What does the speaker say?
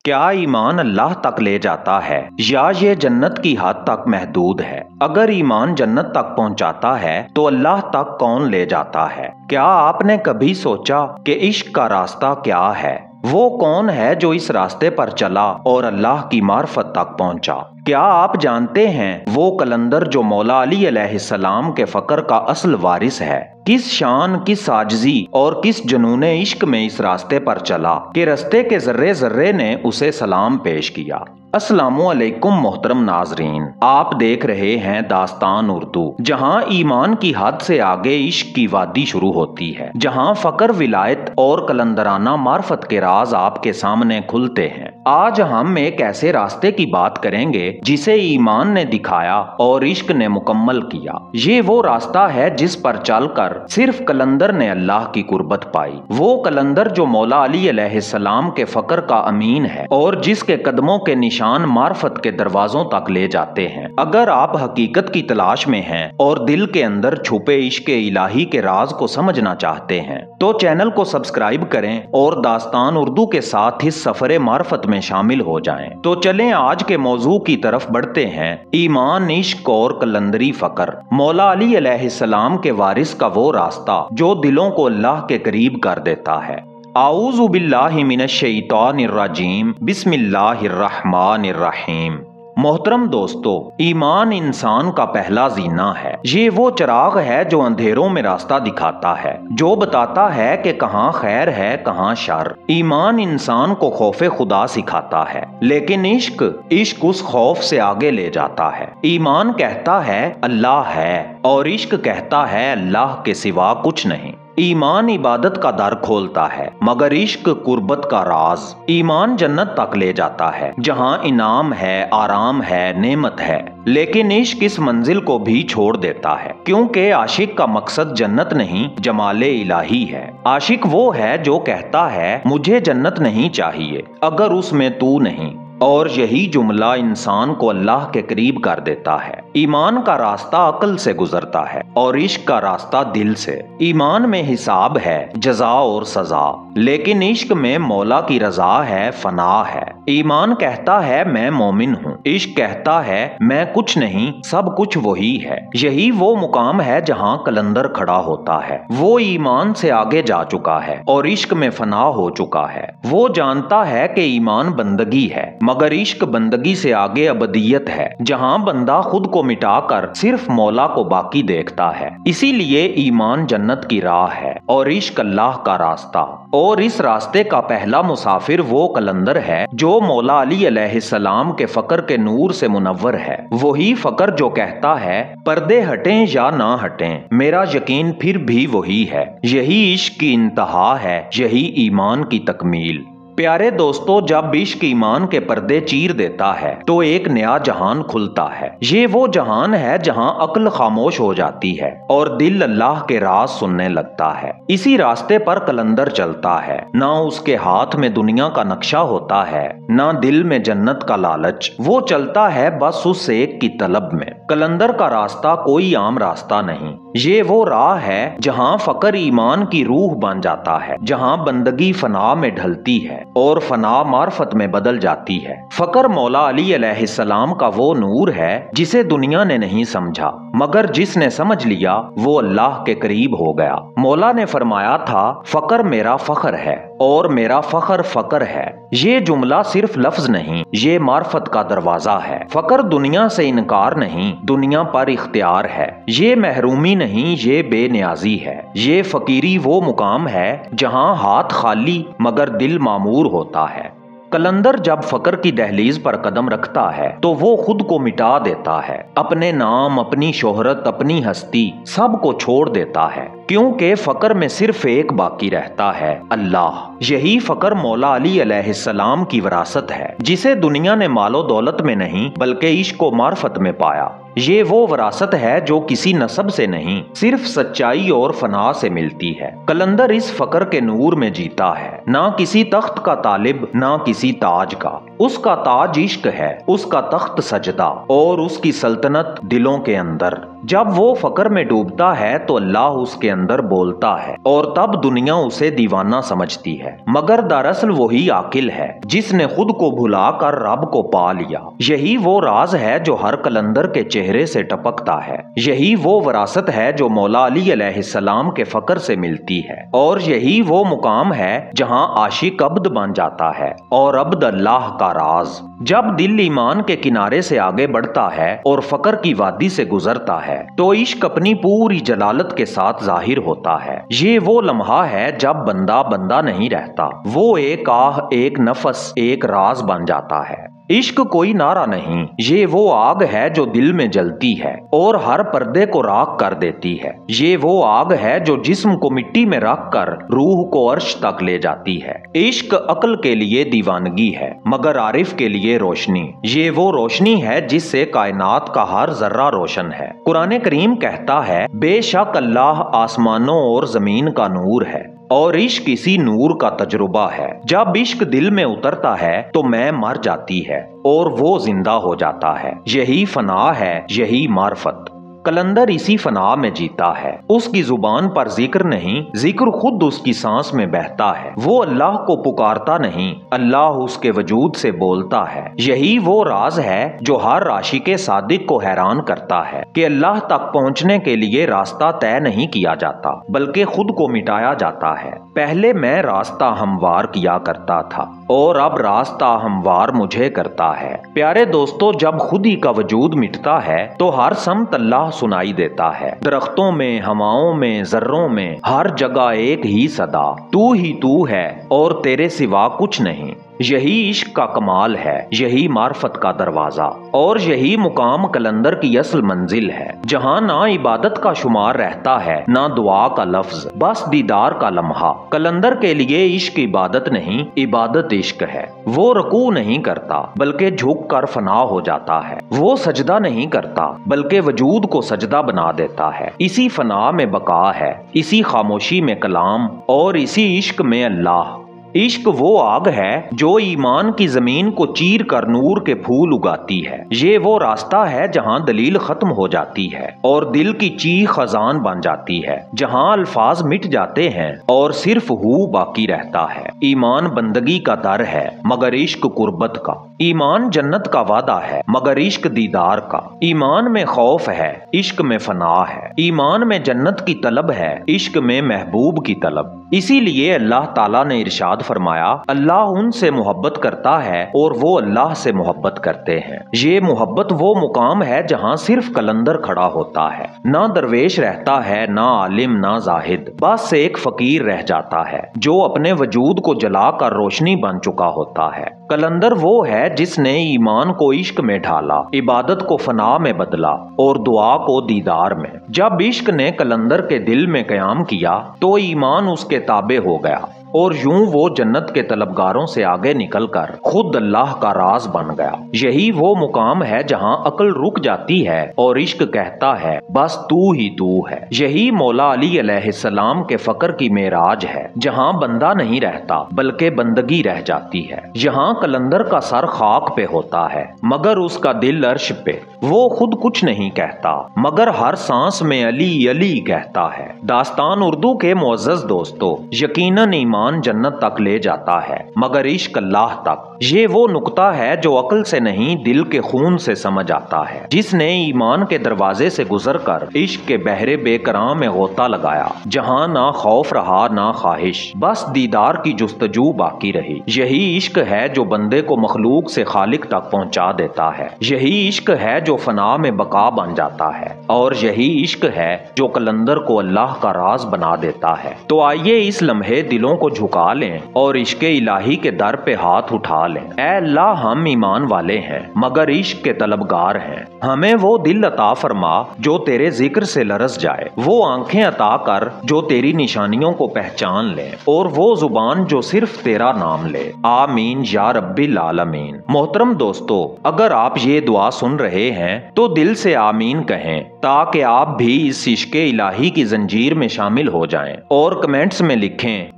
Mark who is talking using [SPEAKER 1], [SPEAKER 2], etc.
[SPEAKER 1] کیا ایمان اللہ تک لے جاتا ہے یا یہ جنت کی حد تک محدود ہے؟ اگر ایمان جنت تک پہنچاتا ہے تو اللہ تک کون لے جاتا ہے؟ کیا آپ نے کبھی سوچا کہ عشق کا راستہ کیا ہے؟ وہ کون ہے جو اس راستے پر چلا اور اللہ کی معرفت تک پہنچا؟ کیا آپ جانتے ہیں وہ قلندر جو مولا علی علیہ السلام کے فقر کا اصل وارث ہے کس شان، کس عاجزی اور کس جنون عشق میں اس راستے پر چلا کہ راستے کے ذرے ذرے نے اسے سلام پیش کیا۔ السلام علیکم محترم ناظرین، آپ دیکھ رہے ہیں داستان اردو، جہاں ایمان کی حد سے آگے عشق کی وادی شروع ہوتی ہے، جہاں فقر، ولایت اور قلندرانہ معرفت کے راز آپ کے سامنے کھلتے ہیں۔ آج ہم ایک ایسے راستے کی بات کریں گے جسے ایمان نے دکھایا اور عشق نے مکمل کیا۔ یہ وہ راستہ ہے جس پر چل کر صرف قلندر نے اللہ کی قربت پائی، وہ قلندر جو مولا علی علیہ السلام کے فقر کا امین ہے اور جس کے قدموں کے نشان معرفت کے دروازوں تک لے جاتے ہیں۔ اگر آپ حقیقت کی تلاش میں ہیں اور دل کے اندر چھپے عشق الہی کے راز کو سمجھنا چاہتے ہیں تو چینل کو سبسکرائب کریں اور داستان اردو کے ساتھ اس سفر معرفت میں شامل ہو جائیں۔ تو چلیں آج کے موضوع کی طرف بڑھتے ہیں، ایمان، عشق اور قلندری فقر۔ مولا علی علیہ السلام کے وارث کا وہ راستہ جو دلوں کو اللہ کے قریب کر دیتا ہے۔ اعوذ باللہ من الشیطان الرجیم، بسم اللہ الرحمن الرحیم۔ محترم دوستو، ایمان انسان کا پہلا زینہ ہے۔ یہ وہ چراغ ہے جو اندھیروں میں راستہ دکھاتا ہے، جو بتاتا ہے کہ کہاں خیر ہے کہاں شر۔ ایمان انسان کو خوف خدا سکھاتا ہے، لیکن عشق اس خوف سے آگے لے جاتا ہے۔ ایمان کہتا ہے اللہ ہے اور عشق کہتا ہے اللہ کے سوا کچھ نہیں۔ ایمان عبادت کا در کھولتا ہے مگر عشق قربت کا راز۔ ایمان جنت تک لے جاتا ہے جہاں انعام ہے، آرام ہے، نعمت ہے، لیکن عشق اس منزل کو بھی چھوڑ دیتا ہے، کیونکہ عاشق کا مقصد جنت نہیں جمال الہی ہے۔ عاشق وہ ہے جو کہتا ہے مجھے جنت نہیں چاہیے اگر اس میں تو نہیں، اور یہی جملہ انسان کو اللہ کے قریب کر دیتا ہے۔ ایمان کا راستہ عقل سے گزرتا ہے اور عشق کا راستہ دل سے۔ ایمان میں حساب ہے، جزا اور سزا، لیکن عشق میں مولا کی رضا ہے، فنا ہے۔ ایمان کہتا ہے میں مومن ہوں، عشق کہتا ہے میں کچھ نہیں، سب کچھ وہی ہے۔ یہی وہ مقام ہے جہاں قلندر کھڑا ہوتا ہے۔ وہ ایمان سے آگے جا چکا ہے اور عشق میں فنا ہو چکا ہے۔ وہ جانتا ہے کہ ایمان بندگی ہے مگر عشق بندگی سے آگے ابدیت ہے، جہاں بندہ خود کو مٹا کر صرف مولا کو باقی دیکھتا ہے۔ اسی لیے ایمان جنت کی راہ ہے اور عشق اللہ کا راستہ، اور اس راستے کا پہلا مسافر وہ قلندر ہے جو مولا علی علیہ السلام کے فقر کے نور سے منور ہے۔ وہی فقر جو کہتا ہے پردے ہٹیں یا نہ ہٹیں میرا یقین پھر بھی وہی ہے۔ یہی عشق کی انتہا ہے، یہی ایمان کی تکمیل۔ پیارے دوستو، جب عشق ایمان کے پردے چیر دیتا ہے تو ایک نیا جہان کھلتا ہے۔ یہ وہ جہان ہے جہاں عقل خاموش ہو جاتی ہے اور دل اللہ کے راز سننے لگتا ہے۔ اسی راستے پر قلندر چلتا ہے، نہ اس کے ہاتھ میں دنیا کا نقشہ ہوتا ہے نہ دل میں جنت کا لالچ، وہ چلتا ہے بس اس ایک کی طلب میں۔ قلندر کا راستہ کوئی عام راستہ نہیں، یہ وہ راہ ہے جہاں فقر ایمان کی روح بن جاتا ہے، جہاں بندگی فنا میں ڈھلتی ہے اور فنا معرفت میں بدل جاتی ہے۔ فقر مولا علی علیہ السلام کا وہ نور ہے جسے دنیا نے نہیں سمجھا، مگر جس نے سمجھ لیا وہ اللہ کے قریب ہو گیا۔ مولا نے فرمایا تھا فقر میرا فخر ہے اور میرا فخر فقر ہے۔ یہ جملہ صرف لفظ نہیں، یہ معرفت کا دروازہ ہے۔ فقر دنیا سے انکار نہیں، دنیا پر اختیار ہے۔ یہ محرومی نہیں، یہ بے نیازی ہے۔ یہ فقیری وہ مقام ہے جہاں ہاتھ خالی مگر دل معمور ہوتا ہے۔ قلندر جب فقر کی دہلیز پر قدم رکھتا ہے تو وہ خود کو مٹا دیتا ہے، اپنے نام، اپنی شہرت، اپنی ہستی، سب کو چھوڑ دیتا ہے، کیونکہ فقر میں صرف ایک باقی رہتا ہے، اللہ۔ یہی فقر مولا علی علیہ السلام کی وراثت ہے جسے دنیا نے مال و دولت میں نہیں بلکہ عشق و معرفت میں پایا۔ یہ وہ وراثت ہے جو کسی نسب سے نہیں، صرف سچائی اور فنا سے ملتی ہے۔ قلندر اس فقر کے نور میں جیتا ہے، نہ کسی تخت کا طالب، نہ کسی تاج کا۔ اس کا تاج عشق ہے، اس کا تخت سجدہ اور اس کی سلطنت دلوں کے اندر۔ جب وہ فقر میں ڈوبتا ہے تو اللہ اس کے اندر بولتا ہے اور تب دنیا اسے دیوانہ سمجھتی ہے، مگر دراصل وہی عاقل ہے جس نے خود کو بھلا کر رب کو پا لیا۔ یہی وہ راز ہے جو ہر قلندر کے چہرے سے ٹپکتا ہے، یہی وہ وراثت ہے جو مولا علی علیہ السلام کے فقر سے ملتی ہے، اور یہی وہ مقام ہے جہاں عاشق عبد بن جاتا ہے اور عبد اللہ کا راز۔ جب دل ایمان کے کنارے سے آگے بڑھتا ہے اور فقر کی وادی سے گزرتا ہے تو عشق اپنی پوری جلالت کے ساتھ ظاہر ہوتا ہے۔ یہ وہ لمحہ ہے جب بندہ بندہ نہیں رہتا، وہ ایک آہ، ایک نفس، ایک راز بن جاتا ہے۔ عشق کوئی نعرہ نہیں، یہ وہ آگ ہے جو دل میں جلتی ہے اور ہر پردے کو راکھ کر دیتی ہے۔ یہ وہ آگ ہے جو جسم کو مٹی میں رکھ کر روح کو عرش تک لے جاتی ہے۔ عشق عقل کے لیے دیوانگی ہے مگر عارف کے لیے روشنی۔ یہ وہ روشنی ہے جس سے کائنات کا ہر ذرہ روشن ہے۔ قرآن کریم کہتا ہے، بے شک اللہ آسمانوں اور زمین کا نور ہے اور عشق اسی نور کا تجربہ ہے۔ جب عشق دل میں اترتا ہے تو میں مر جاتی ہے اور وہ زندہ ہو جاتا ہے۔ یہی فنا ہے، یہی معرفت۔ قلندر اسی فنا میں جیتا ہے، اس کی زبان پر ذکر نہیں، ذکر خود اس کی سانس میں بہتا ہے۔ وہ اللہ کو پکارتا نہیں، اللہ اس کے وجود سے بولتا ہے۔ یہی وہ راز ہے جو ہر عاشق صادق کو حیران کرتا ہے کہ اللہ تک پہنچنے کے لیے راستہ طے نہیں کیا جاتا بلکہ خود کو مٹایا جاتا ہے۔ پہلے میں راستہ ہموار کیا کرتا تھا اور اب راستہ ہموار مجھے کرتا ہے۔ پیارے دوستو، جب خود ہی کا وجود مٹتا ہے تو ہر سمت اللہ سنائی دیتا ہے۔ درختوں میں، ہواؤں میں، ذروں میں، ہر جگہ ایک ہی صدا، تو ہی تو ہے اور تیرے سوا کچھ نہیں۔ یہی عشق کا کمال ہے، یہی معرفت کا دروازہ اور یہی مقام قلندر کی اصل منزل ہے، جہاں نہ عبادت کا شمار رہتا ہے نہ دعا کا لفظ، بس دیدار کا لمحہ۔ قلندر کے لیے عشق عبادت نہیں، عبادت عشق ہے۔ وہ رکوع نہیں کرتا بلکہ جھک کر فنا ہو جاتا ہے، وہ سجدہ نہیں کرتا بلکہ وجود کو سجدہ بنا دیتا ہے۔ اسی فنا میں بقا ہے، اسی خاموشی میں کلام اور اسی عشق میں اللہ۔ عشق وہ آگ ہے جو ایمان کی زمین کو چیر کر نور کے پھول اگاتی ہے۔ یہ وہ راستہ ہے جہاں دلیل ختم ہو جاتی ہے اور دل کی چیخ خزان بن جاتی ہے، جہاں الفاظ مٹ جاتے ہیں اور صرف ہو باقی رہتا ہے۔ ایمان بندگی کا در ہے مگر عشق قربت کا۔ ایمان جنت کا وعدہ ہے مگر عشق دیدار کا۔ ایمان میں خوف ہے، عشق میں فنا ہے۔ ایمان میں جنت کی طلب ہے، عشق میں محبوب کی طلب۔ اسی لیے اللہ تعالیٰ نے ارشاد فرمایا، اللہ ان سے محبت کرتا ہے اور وہ اللہ سے محبت کرتے ہیں۔ یہ محبت وہ مقام ہے جہاں صرف قلندر کھڑا ہوتا ہے، نہ درویش رہتا ہے، نہ عالم، نہ زاہد، بس ایک فقیر رہ جاتا ہے جو اپنے وجود کو جلا کر روشنی بن چکا ہوتا ہے۔ قلندر وہ ہے جس نے ایمان کو عشق میں ڈھالا، عبادت کو فنا میں بدلا اور دعا کو دیدار میں۔ جب عشق نے قلندر کے دل میں قیام کیا تو ایمان اس کے تابع ہو گیا اور یوں وہ جنت کے طلبگاروں سے آگے نکل کر خود اللہ کا راز بن گیا۔ یہی وہ مقام ہے جہاں عقل رک جاتی ہے اور عشق کہتا ہے، بس تو ہی تو ہے۔ یہی مولا علی علیہ السلام کے فقر کی معراج ہے، جہاں بندہ نہیں رہتا بلکہ بندگی رہ جاتی ہے۔ یہاں قلندر کا سر خاک پہ ہوتا ہے مگر اس کا دل عرش پہ۔ وہ خود کچھ نہیں کہتا مگر ہر سانس میں علی علی کہتا ہے۔ داستان اردو کے معزز دوستو، یقیناً ایمان جنت تک لے جاتا ہے مگر عشق اللہ تک۔ یہ وہ نقطہ ہے جو عقل سے نہیں دل کے خون سے سمجھ آتا ہے۔ جس نے ایمان کے دروازے سے گزر کر عشق کے بحر بے کراں میں غوطہ لگایا، جہاں نہ خوف رہا نہ خواہش، بس دیدار کی جستجو باقی رہی۔ یہی عشق ہے جو بندے کو مخلوق سے خالق تک پہنچا دیتا ہے۔ یہی عشق ہے جو فنا میں بقا بن جاتا ہے اور یہی عشق ہے جو قلندر کو اللہ کا راز بنا دیتا ہے۔ تو آئیے اس لمحے دلوں کو جھکا لیں اور عشق الہی کے در پہ ہاتھ اٹھا لیں۔ اے اللہ، ہم ایمان والے ہیں مگر عشق کے طلبگار ہیں۔ ہمیں وہ دل عطا فرما جو تیرے ذکر سے لرز جائے، وہ آنکھیں عطا کر جو تیری نشانیوں کو پہچان لیں اور وہ زبان جو صرف تیرا نام لے۔ آمین یا رب العالمین۔ محترم دوستو، اگر آپ یہ دعا سن رہے ہیں تو دل سے آمین کہیں تاکہ آپ بھی اس عشق الہی کی زنجیر میں شامل ہو جائیں اور کمنٹس میں لکھیں